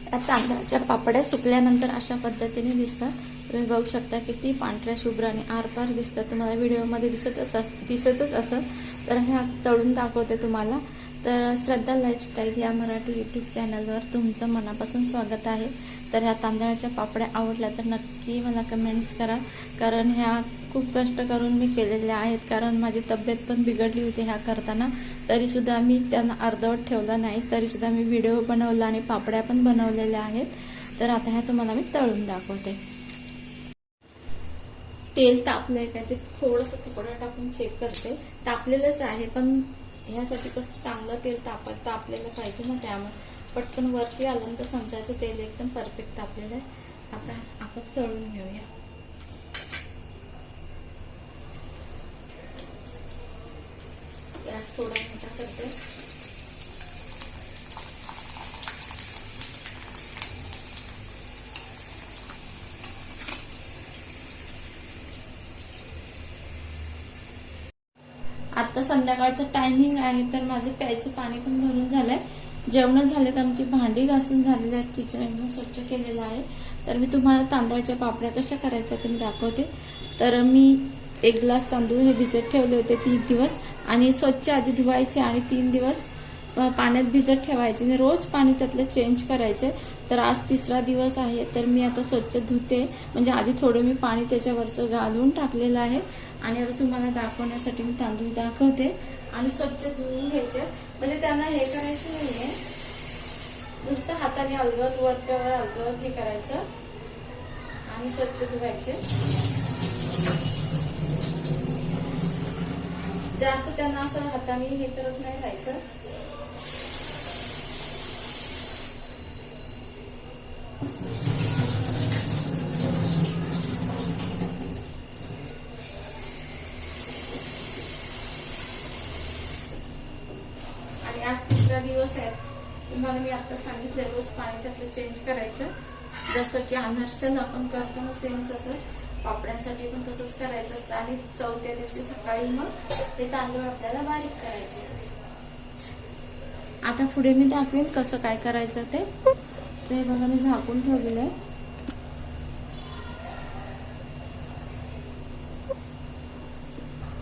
या तांदळाच्या पापड्या सुकल्यानंतर अशा पद्धतीने दिसतात। तुम्ही बघू शकता किती पांढऱ्या शुभ्र आणि आरपार दिसतात। तुम्हाला व्हिडिओमध्ये दिसतच असं। तर ह्या तळून दाखवते तुम्हाला। तर श्रद्धा लाईफस्टाईल या मराठी यूट्यूब चॅनलवर तुमचं मनापासून स्वागत आहे। तर ह्या तांदळाच्या पापड्या आवडल्या तर नक्की मला कमेंट्स करा, कारण ह्या खूप कष्ट करून मी केलेल्या आहेत। कारण माझी तब्येत पण बिघडली होती ह्या करताना, तरीसुद्धा मी त्यांना अर्धवट ठेवलं नाही, तरीसुद्धा मी व्हिडिओ बनवला आणि पापड्या पण बनवलेल्या आहेत। तर आता ह्या तुम्हाला मी तळून दाखवते। तेल तापलंय का ते थोडंसं तुकडं टाकून चेक करते। तापलेलंच आहे, पण ह्यासाठी कसं चांगलं तेल तापलेलं पाहिजे ना, त्यामुळे पटकन वरती आलं तर समजायचं तेल एकदम परफेक्ट तापलेलं आहे। आता आपण तळून घेऊया। गॅस थोडा मोठा करते। आता संध्याकाळचं टायमिंग आहे, तर माझं प्यायचं पाणी पण भरून झालंय। जेवण झालेत, आमची भांडी घासून झालेली आहेत, किचन एकदम स्वच्छ केलेलं आहे। तर मी तुम्हाला तांदळाच्या पापड्या कशा करायच्या ते मी दाखवते। तर मी 1 ग्लास तांदूळ हे भिजत ठेवले होते 3 दिवस, आणि स्वच्छ आधी धुवायचे आणि 3 दिवस पाण्यात भिजत ठेवायचे आणि रोज पाणी त्यातलं चेंज करायचे। तर आज 3रा दिवस आहे, तर मी आता स्वच्छ धुते, म्हणजे आधी थोडं मी पाणी त्याच्यावरचं घालून टाकलेलं आहे। आणि आता तुम्हाला दाखवण्यासाठी मी तांदूळ दाखवते। आणि स्वच्छ धुवून घ्यायचे, म्हणजे त्यांना हे करायचं नाहीये, नुसतं हाताने अलगद वरच्यावर अलगद हे करायचं आणि स्वच्छ धुवायचे। जास्त त्यांना असं हाताने हे करत नाही राहायचं। आज 3रा दिवस आहे। तुम्हाला मी आता सांगितलं रोज पाणी त्यातलं चेंज करायचं, जसं की अनारसेला आपण करतो ना सेम तसंच पापड्यांसाठी पण तसंच करायचं असतं। आणि 4थ्या दिवशी सकाळी मग हे तांदूळ आपल्याला बारीक करायचे। आता पुढे मी दाखवेन कसं काय करायचं ते। ते बघा मी झाकून ठेवलेलं आहे।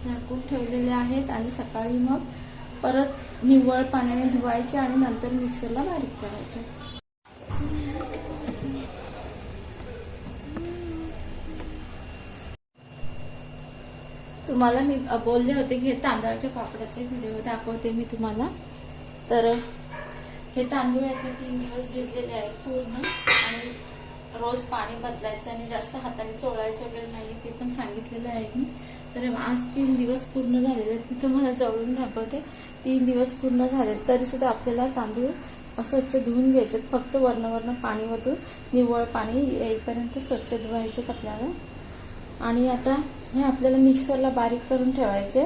झाकून ठेवलेले आहेत आणि सकाळी मग परत निव्वळ पाण्याने धुवायचे आणि नंतर मिक्सरला बारीक करायचे। तुम्हाला मी बोलले होते की हे तांदळाच्या पापडाचे व्हिडिओ दाखवते मी तुम्हाला। तर हे तांदूळ आहेत 3 दिवस भिजलेले आहेत पूर्ण, आणि रोज पाणी बदलायचं आणि जास्त हाताने चोळायचं वगैरे नाही, ते पण सांगितलेलं आहे मी। तर आज 3 दिवस पूर्ण झालेले आहेत, मी तुम्हाला जवळून दाखवते। 3 दिवस पूर्ण झाले, तरी सुद्धा आपल्याला तांदूळ स्वच्छ धुवून घ्यायचे, फक्त वरनं पाणी ओतून निव्वळ पाणी येईपर्यंत स्वच्छ धुवायचे आपल्याला। आणि आता हे आपल्याला मिक्सरला बारीक करून ठेवायचे।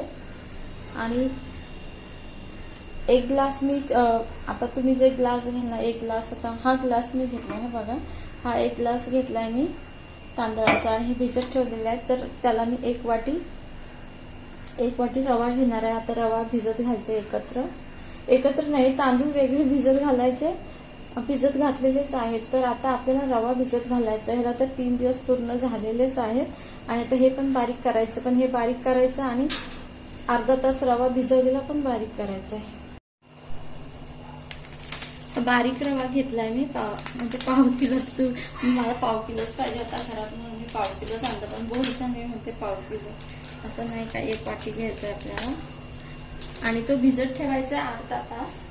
आणि 1 ग्लास मी आता तुम्ही जे ग्लास घ्याल 1 ग्लास, आता हा ग्लास मी घेतला आहे बघा, हा 1 ग्लास घेतलाय मी तांदळाचा आणि हे भिजत ठेवलेला आहे। तर त्याला मी 1 वाटी रवा घेणार आहे। आता रवा भिजत घालते एकत्र नाही, तांदूळ वेगळे भिजत घालायचे, भिजत घातलेलेच आहेत। तर आता आपल्याला रवा भिजत घालायचा आहे। ह्याला तर 3 दिवस पूर्ण झालेलेच आहेत, आणि आता हे पण बारीक करायचं, पण हे बारीक करायचं आणि अर्धा तास रवा भिजवलेला पण बारीक करायचा आहे। बारीक रवा घेतलाय मी, म्हणजे पाव किलो, मला पाव किलोच पाहिजे होता घरात, म्हणून मी पाव किलो सांगते, पण बोलताना मी म्हणते पाव किलो, असं नाही का, 1 वाटी घ्यायचं आहे आपल्याला। आणि तो भिजत ठेवायचा अर्धा तास।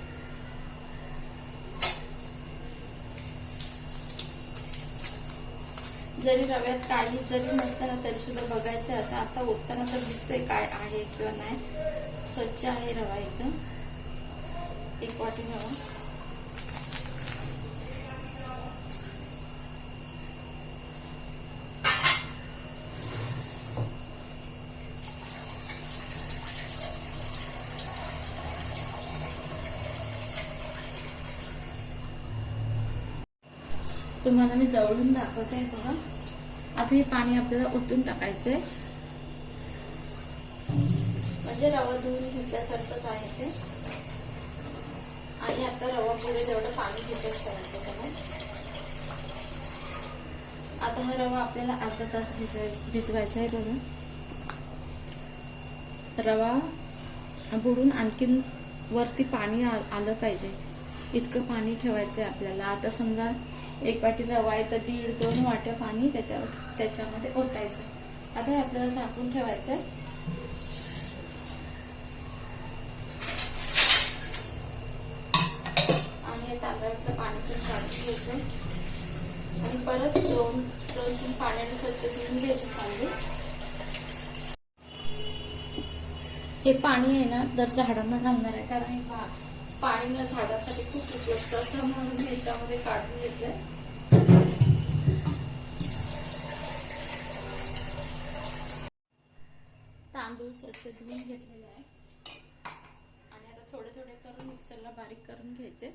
जरी रव्यात काही जरी नसताना तरी सुद्धा बघायचं असं, आता ओतताना तर दिसतंय काय आहे किंवा नाही। स्वच्छ आहे रवा एकदम। 1 वाटी रवा, तुम्हाला मी जवळून दाखवते बघा। आता हे पाणी आपल्याला ओतून टाकायचंय, म्हणजे रवा धुवून घेतल्यासारखंच आहे ते। आणि आता रवा पुढे जेवढं पाणी भिजत ठेवायचं त्याला। आता हा रवा आपल्याला अर्धा तास भिजवायचा आहे बघा. रवा बुडून आणखीन वरती पाणी आलं पाहिजे इतकं पाणी ठेवायचं आहे आपल्याला. आता समजा 1 वाटी रवा आहे तर 1.5-2 वाट्या पाणी त्याच्यामध्ये ओतायचं. आता हे आपल्याला झाकून ठेवायचं आहे. आणि तांदळाचं पाणी पण काढून घ्यायचं आणि परत 2-3 पाण्याने स्वच्छ धुवून घ्यायचे तांदूळ. हे पाणी आहे ना दर झाडांना घालणार आहे, कारण हे पाणी ना झाडासाठी खूप उपयुक्त असतं, म्हणून ह्याच्यामध्ये काढून घेतलंय. तांदूळ स्वच्छ धुवून घेतलेले आहे आणि आता थोडे थोडे करून मिक्सरला बारीक करून घ्यायचे.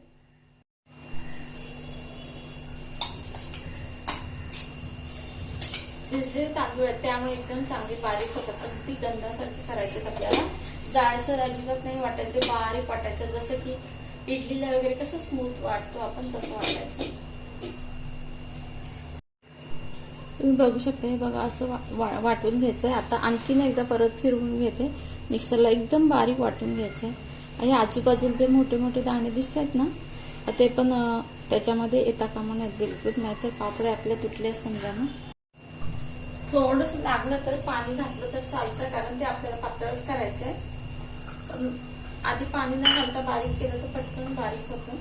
भिजलेले तांदूळ आहेत त्यामुळे एकदम चांगले बारीक होतात. अगदी गंधासारखे करायचे आपल्याला. जाडसर अजिबात नाही वाटायचे, बारीक वाटायचं. जसं की इडलीला वगैरे कसं स्मूथ वाटतो आपण तसं वाटायचं. तुम्ही बघू शकता. हे बघा असं वाटून घ्यायचंय. आता आणखीन एकदा परत फिरवून घेते मिक्सरला. एकदम बारीक वाटून घ्यायचंय. आणि आजूबाजूला जे मोठे मोठे दाणे दिसत आहेत ना ते पण त्याच्यामध्ये येता कामा नयेत बिलकुल, नाहीतर पापड आपले तुटले समजा ना. थोडंसं लागलं तर पाणी घातलं तर चालतं, कारण ते आपल्याला पातळच करायचंय. पण आधी पाणी न घालता बारीक केलं तर पटकन बारीक होतं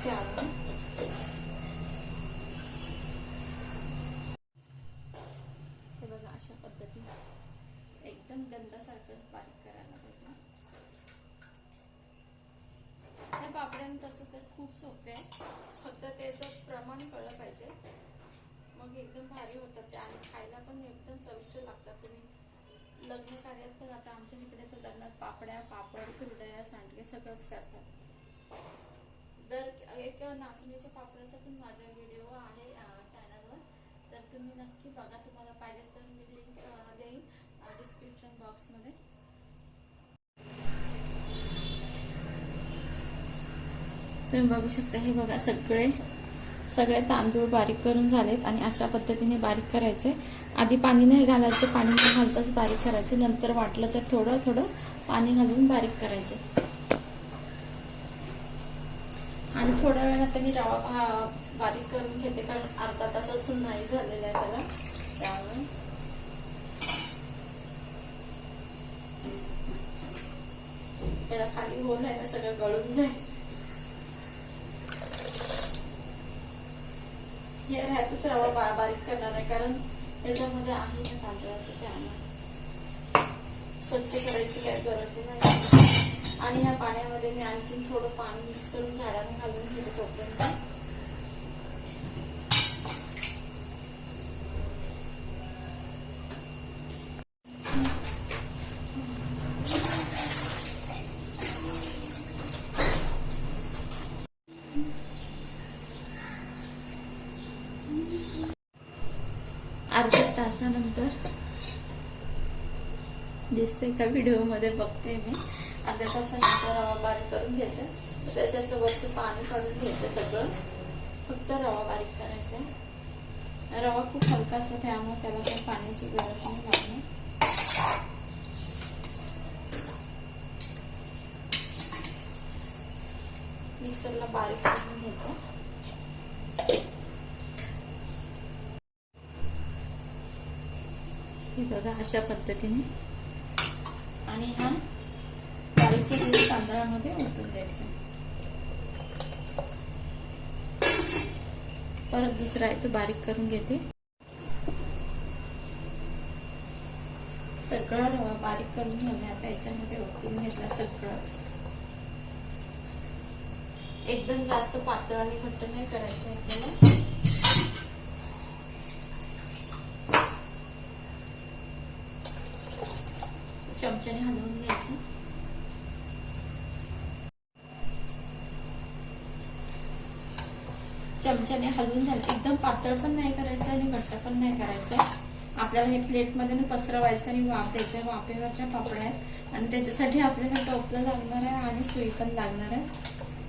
त्यामुळे. हे बघा अशा पद्धतीने एकदम गंधासारखं बारीक करायला पाहिजे. हे पापड्यांना तसं तर खूप सोपे आहे, फक्त त्याचं प्रमाण कळलं पाहिजे, मग एकदम भारी होतात ते आणि खायला पण एकदम चविष्ट लागतात. तुम्ही लग्न कार्यात पण, आता आमच्या इकडे तर लग्नात पापड्या, पापड, कुरडया, सांडगे सगळंच करतात. दर एक नाचणीच्या पापडाचा पण माझा व्हिडिओ आहे चॅनलवर, तर तुम्ही नक्की बघा. तुम्हाला पाहिजे तर मी लिंक देईन डिस्क्रिप्शन बॉक्समध्ये. तुम्ही बघू शकता. हे बघा सगळे तांदूळ बारीक करून झालेत आणि अशा पद्धतीने बारीक करायचे. आधी पाणी नाही घालायचं, पाणी न घालताच बारीक करायचं. नंतर वाटलं तर थोडं थोडं पाणी घालून बारीक करायचं. आणि थोड्या वेळात आता मी रवा बारीक करून घेते, कारण अर्धा तासच नाही झालेला आहे त्याला, त्यामुळे. त्याला खाली होल आहे ना, सगळं गळून जाईल. हे ह्यातच रवा बारीक करणार आहे, कारण त्याच्यामध्ये आहे ना तांदळाचं, त्यामुळे स्वच्छ करायची काही गरज नाही. आणि ह्या पाण्यामध्ये मी आणखीन थोडं पाणी मिक्स करून झाडाने घालून घेते तोपर्यंत. अर्ध्या तासानंतर दिसते का व्हिडिओ मध्ये बघते मी. अर्ध्या तासानंतर रवा बारीक करून घ्यायचा, त्याच्यातलं वरचं पाणी काढून घ्यायचं सगळं, फक्त रवा बारीक करायचा. रवा खूप हलका असतो त्यामुळे त्याला काही पाण्याची गरज नाही लागणार. मिक्सरला बारीक करून घ्यायचं. हे बघा अशा पद्धतीने. आणि हा बारीक केलेल्या तांदळामध्ये ओतून द्यायचा. परत दुसरा आहे तो बारीक करून घेते. सगळा रवा बारीक करून घेऊन आता याच्यामध्ये ओतून घेतला सगळंच. एकदम जास्त पातळ आणि घट्ट नाही करायचं आपल्याला. चमच्याने हलवून घ्यायचं. चमच्याने हलवून झालं. एकदम पातळ पण नाही करायचं आणि घट्ट पण नाही करायचं. आपल्याला हे प्लेटमध्ये पसरवायचं आणि वाफ द्यायचं. वाफेवरच्या पापड्या आहेत आणि त्याच्यासाठी आपल्याला टोपलं लागणार आहे आणि सुई पण लागणार आहे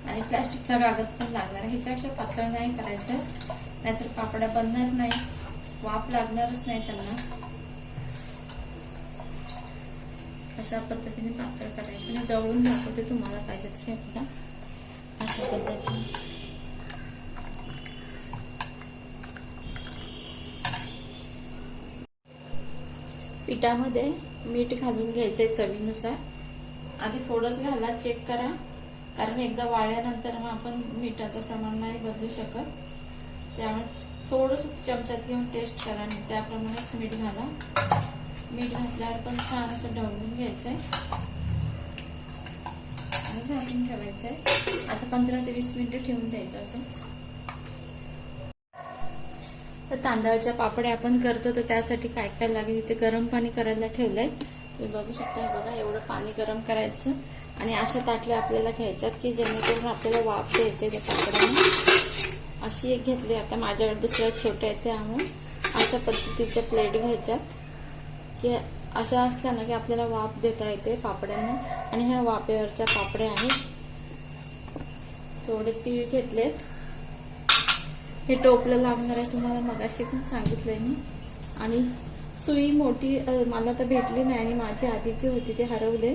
आणि प्लास्टिकचा कागद पण लागणार आहे. ह्याच्यापेक्षा पातळ नाही करायचं, नाहीतर पापड्या बनणार नाही. वाफ लागणारच नाही त्यांना. अशा पद्धतीने पातळ करायचं. मी जवळून दाखवते तुम्हाला पाहिजे तर. हे बघा अशा पद्धतीने. पिठामध्ये मीठ घालून घ्यायचंय चवीनुसार. आधी थोडंच घाला, चेक करा, कारण एकदा वाळल्यानंतर मग आपण मिठाचं प्रमाण नाही बदलू शकत. त्यामुळे थोडंसं चमच्यात घेऊन टेस्ट करा आणि त्याप्रमाणेच मीठ घाला. मीठ घातल्यावर पण छान असं ढवळून घ्यायचंय आणि झाकून ठेवायचंय. आता 15 ते 20 मिनिटं ठेवून द्यायचं असंच. तर तांदळाच्या पापड्या आपण करतो, तर त्यासाठी काय काय लागेल. इथे गरम पाणी करायला ठेवलंय, तुम्ही बघू शकता. हे बघा, एवढं पाणी गरम करायचं आणि अशा ताटल्या आपल्याला घ्यायच्यात की जेणेकरून आपल्याला वाफ द्यायचे त्या पापड्यांना. अशी एक घेतली. आता माझ्याकडे दुसऱ्या छोट्या आहेत, त्यामुळे अशा पद्धतीच्या प्लेट घ्यायच्यात की अशा असल्या ना की आपल्याला वाफ देता येते पापड्यांना. आणि ह्या वाफेवरच्या पापड्या आहेत. थोडे तीळ घेतलेत. हे टोपलं लागणार आहे, तुम्हाला मगाशी पण सांगितलंय मी. आणि सुई मोठी मला तर भेटली नाही आणि माझी आधीची होती, ते हरवले.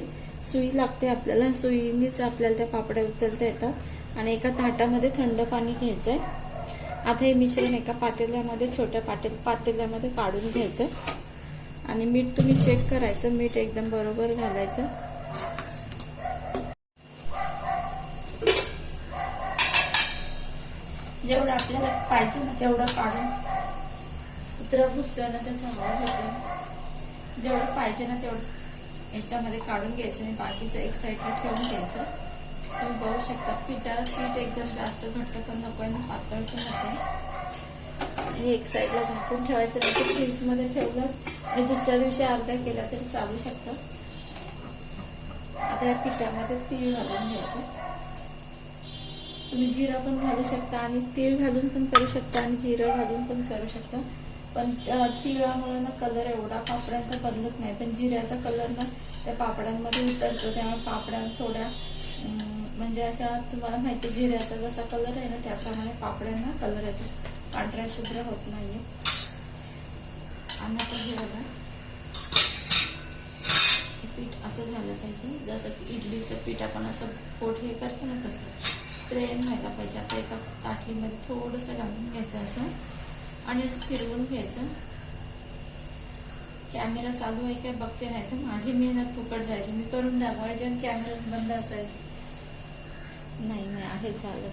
सुई लागते आपल्याला, सुईनीच आपल्याला त्या पापड्या उचलता येतात. आणि एका ताटामध्ये थंड पाणी घ्यायचंय. आता हे मिश्रण एका पातेल्यामध्ये, छोट्या पातेल्यामध्ये काढून घ्यायचं. आणि मीठ तुम्ही चेक करायचं, मीठ एकदम बरोबर घालायचं. जेवढं आपल्याला पाहिजे ना तेवढं काढून कुत्रा भुकतोय ना, त्याचा आवाज होतो. जेवढं पाहिजे ना तेवढं याच्यामध्ये काढून घ्यायचं आणि बाकीचं एक साईडला ठेवून घ्यायचं. तुम्ही बघू शकता पीठ एकदम जास्त घट्ट पण नको आणि पातळ पण नको. हे एक साईडला झाकून ठेवायचं. नंतर फ्रीजमध्ये ठेवलं आणि दुसऱ्या दिवशी अर्धा केला तरी चालू शकतं. आता या पिठामध्ये तीळ घालून घ्यायचे. तुम्ही जिरा पण घालू शकता आणि तीळ घालून पण करू शकता आणि जिरं घालून पण करू शकता. पण तिळामुळे ना कलर एवढा पापड्यांचा बदलत नाही, पण जिऱ्याचा कलर ना त्या पापड्यांमध्ये उतरतो. त्यामुळे पापड्या थोड्या म्हणजे अशा, तुम्हाला माहिती जिऱ्याचा जसा कलर आहे ना त्याप्रमाणे पापड्यांना कलर येतो, पांढऱ्या शुभ्र होत नाहीये. आणि आता हे बघा, पीठ असं झालं पाहिजे जसं की इडलीचं पीठ आपण असं पोट हे करतो ना तसं प्लेन व्हायला पाहिजे. आता एका ताटलीमध्ये थोडंसं घालून घ्यायचं असं आणि असं फिरवून घ्यायचं. कॅमेरा चालू आहे काय बघते, नाही तर माझी मेहनत फुकट जायची. मी करून दाखवायचे आणि कॅमेरा बंद असायचा. नाही आहे चालू.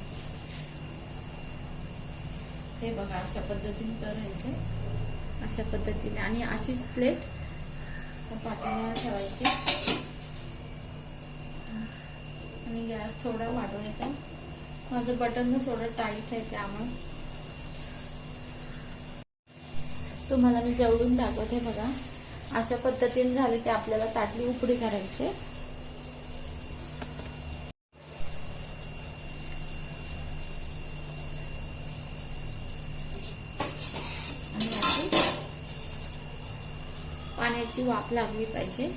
हे बघा अशा पद्धतीने करायचं, अशा पद्धतीने. आणि अशीच प्लेट पातेल्यावर ठेवायची आणि गॅस थोडा वाढवायचा. माझं बटन थोडं टाईट आहे त्यामुळे तुम्हाला मी जवळून दाखवते. बघा अशा पद्धतीने झाले की आपल्याला ताटली उकडी करायची. आणि अशी पाण्याची वाफ लागली पाहिजे.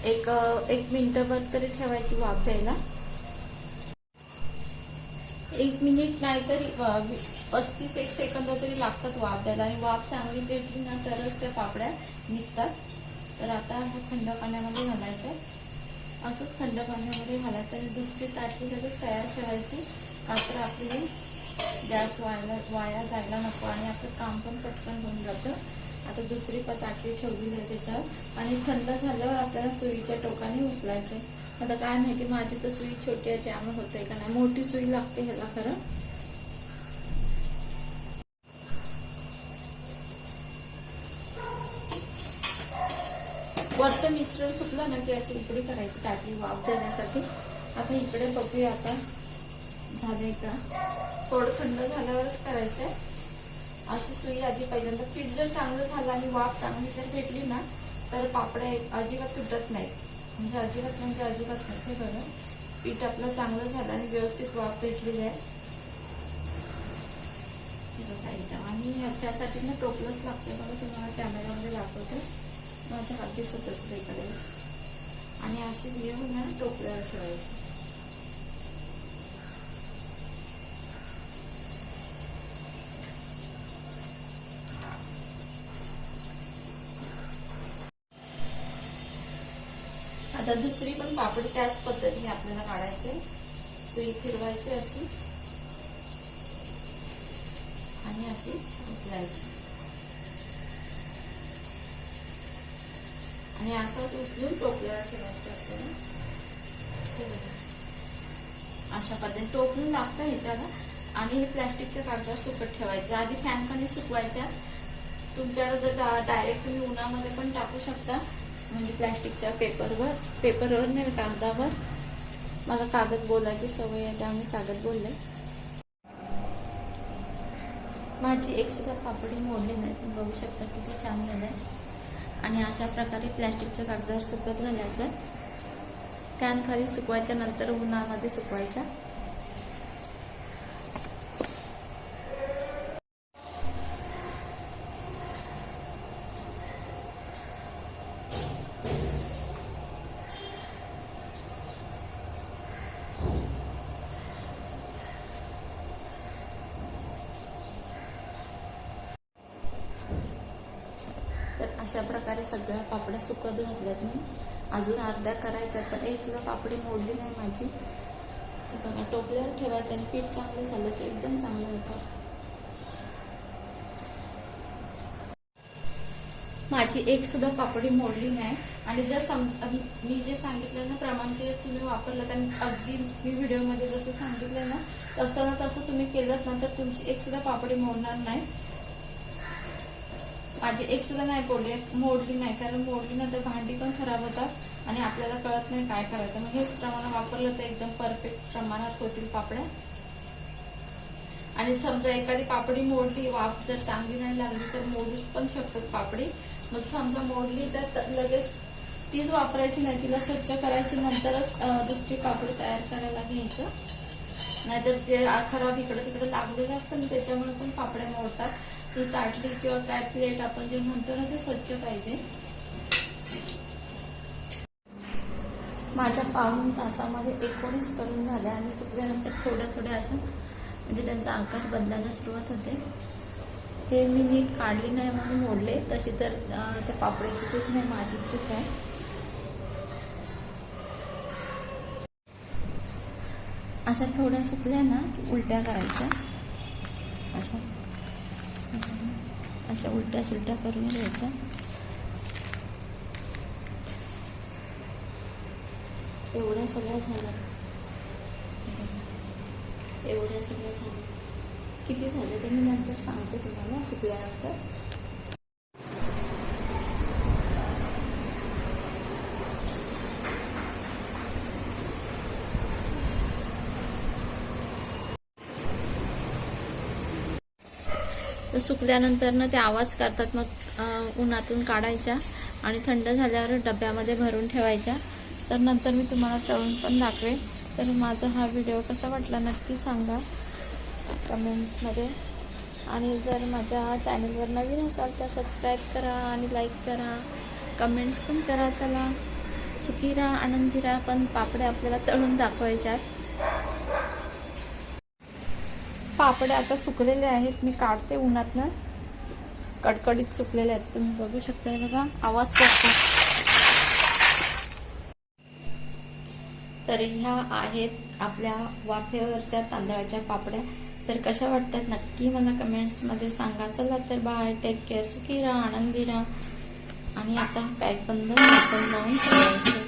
एक मिनिटभर तरी ठेवायची वाफ द्यायला. 1 मिनिट नाही तरी 35 सेकंद तरी लागतात वाफ द्यायला. आणि वाफ चांगली भेटली ना तरच त्या पापड्या निघतात. तर आता हा थंड पाण्यामध्ये घालायचं. असंच थंड पाण्यामध्ये घालायचं आणि दुसरी ताटली लगेच तयार ठेवायची. का तर आपली गॅस वाया जायला नको आणि आपलं काम पण पटकन होऊन जातं. आता दुसरी ताटली ठेवलेली आहे त्याच्यावर आणि थंड झाल्यावर आपल्याला सुईच्या टोकाने उचलायचंय. आता काय माहिती, माझी तर सुई छोटी आहे त्यामुळे होतंय का नाही. मोठी सुई लागते ह्याला खरं. वरचं मिश्रण सुटलं ना की अशी उकडी करायची ताटली वाफ देण्यासाठी. आता इकडे बघूया आता झालंय का. थोडं थंड झाल्यावरच करायचंय. अशी सुई आधी पहिल्यांदा. पीठ जर चांगलं झालं आणि वाफ चांगली जर भेटली ना तर पापड्या अजिबात तुटत नाहीत. म्हणजे अजिबात नाही. हे बघा पीठ आपलं चांगलं झालं आणि व्यवस्थित वाफ भेटलेली आहे. आणि ह्याच्यासाठी ना टोपलंच लागते. बघा तुम्हाला कॅमेरामध्ये दाखवते. माझा हात दिसत असेल इकडे. आणि अशीच घेऊन ना टोपल्यावर ठेवायची. आता दुसरी पण पापडी त्याच पद्धतीने आपल्याला काढायचे. सुई फिरवायची अशी आणि अशी उचलायची आणि असंच उचलून टोपल्यावर ठेवायचं आपल्याला. अशा पद्धतीने टोपलून लागतं ह्याच्याला आणि हे प्लॅस्टिकच्या कागदावर सुकत ठेवायचे. आधी फॅन खाली सुकवायच्या. तुमच्याकडे जर डायरेक्ट तुम्ही उन्हामध्ये पण टाकू शकता, म्हणजे प्लॅस्टिकच्या पेपरवर नाही, कागदावर. मला कागद बोलायची सवय आहे त्यामुळे कागद बोलले. माझी एक सुद्धा पापडी मोडली नाही. तुम्ही बघू शकता किती छान झालंय. आणि अशा प्रकारे प्लॅस्टिकच्या कागदावर सुकत घालायच्या. फॅन खाली सुकवायच्या, नंतर उन्हामध्ये सुकवायच्या. तर अशा प्रकारे सगळ्या पापड्या सुकत घातल्यात मी. अजून अर्ध्या करायच्यात, पण एक सुद्धा पापडी मोडली नाही माझी. बघा, टोपल्यावर ठेवायचं आणि पीठ चांगलं झालं की एकदम चांगलं होतं. माझी एक सुद्धा पापडी मोडली नाही. आणि जर मी जे सांगितलं ना प्रमाण तेच तुम्ही वापरलं आणि अगदी मी व्हिडिओमध्ये जसं सांगितलं ना तसं तुम्ही केलं ना तर तुमची एक सुद्धा पापडी मोडणार नाही. माझी एक सुद्धा नाही मोडली नाही, कारण मोडली ना तर भांडी पण खराब होतात आणि आपल्याला कळत नाही काय करायचं. मग हेच प्रमाण वापरलं तर एकदम परफेक्ट प्रमाणात होतील पापड्या. आणि समजा एखादी पापडी मोडली, वाफ जर चांगली नाही लागली तर मोडू पण शकतात पापडी. मग समजा मोडली तर लगेच तीच वापरायची नाही, तिला स्वच्छ करायची, नंतरच दुसरी पापडी तयार करायला घ्यायचं. नाहीतर ते खराब इकडे तिकडे लागलेलं असतं ना त्याच्यामुळे पण पापड्या मोडतात. ती ताटली किंवा काय प्लेट आपण जे म्हणतो ना ते स्वच्छ पाहिजे. माझ्या पाऊण तासामध्ये 19 करून झाल्या आणि सुकल्यानंतर थोड्या अशा म्हणजे त्यांचा आकार बदलायला सुरुवात होते. हे मी नीट काढली नाही म्हणून मोडले. तशी तर त्या पापडीची चूक नाही, माझीच चूक आहे. अशा थोड्या सुकल्या ना की उलट्या करायच्या. अशा उलट्या सुलट्या करून घ्यायच्या. एवढ्या सगळ्या झाल्या. किती झाले ते मी नंतर सांगते तुम्हाला सुकल्यानंतर. तर सुकल्यानंतर ना ते आवाज करतात. मग उन्हातून काढायच्या आणि थंड झाल्यावर डब्यामध्ये भरून ठेवायच्या. तर नंतर मी तुम्हाला तळून पण दाखवेन. तर माझा हा व्हिडिओ कसा वाटला नक्की सांगा कमेंट्समध्ये. आणि जर माझ्या चॅनलवर नवीन असाल तर सबस्क्राईब करा आणि लाईक करा, कमेंट्स पण करा. चला, सुखी राहा, आनंदी राहा. पण पापड्या आपल्याला तळून दाखवायच्या आहेत. पापड्या आता सुकलेल्या आहेत, मी काढते उन्हातनं. कडकडीत सुकलेल्या आहेत, तुम्ही बघू शकता. बघा, आवाज करतो. तर ह्या आहेत आपल्या वाफेवरच्या तांदळाच्या पापड्या. तर कशा वाटतात नक्की मला कमेंट्समध्ये सांगा. चला तर बाय, टेक केअर, सुखी राहा, आनंदी राहा. आणि आता पॅक बंद आपण लावून ठेवायचं.